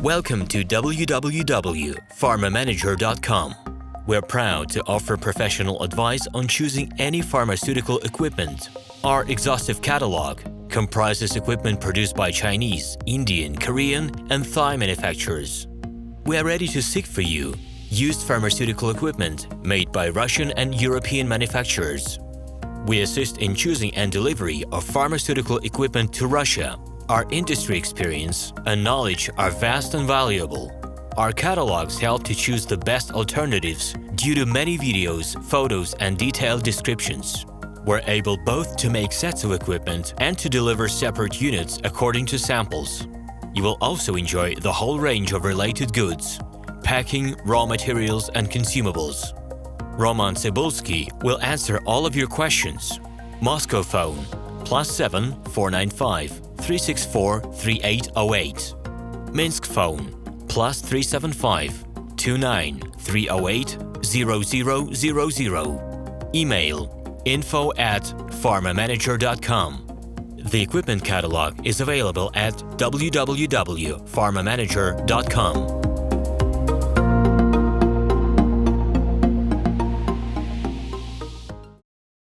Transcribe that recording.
Welcome to www.pharmamanager.com. We're proud to offer professional advice on choosing any pharmaceutical equipment. Our exhaustive catalog comprises equipment produced by Chinese, Indian, Korean, and Thai manufacturers. We are ready to seek for you used pharmaceutical equipment made by Russian and European manufacturers. We assist in choosing and delivery of pharmaceutical equipment to Russia. Our industry experience and knowledge are vast and valuable. Our catalogs help to choose the best alternatives due to many videos, photos, and detailed descriptions. We're able both to make sets of equipment and to deliver separate units according to samples. You will also enjoy the whole range of related goods, packing, raw materials, and consumables. RomanTsibulsky will answer all of your questions. Moscow phone +7 495 364 3808. Minsk phone +375 29 308 0000. Email info@pharmamanager.com. The equipment catalog is available at www.pharmamanager.com.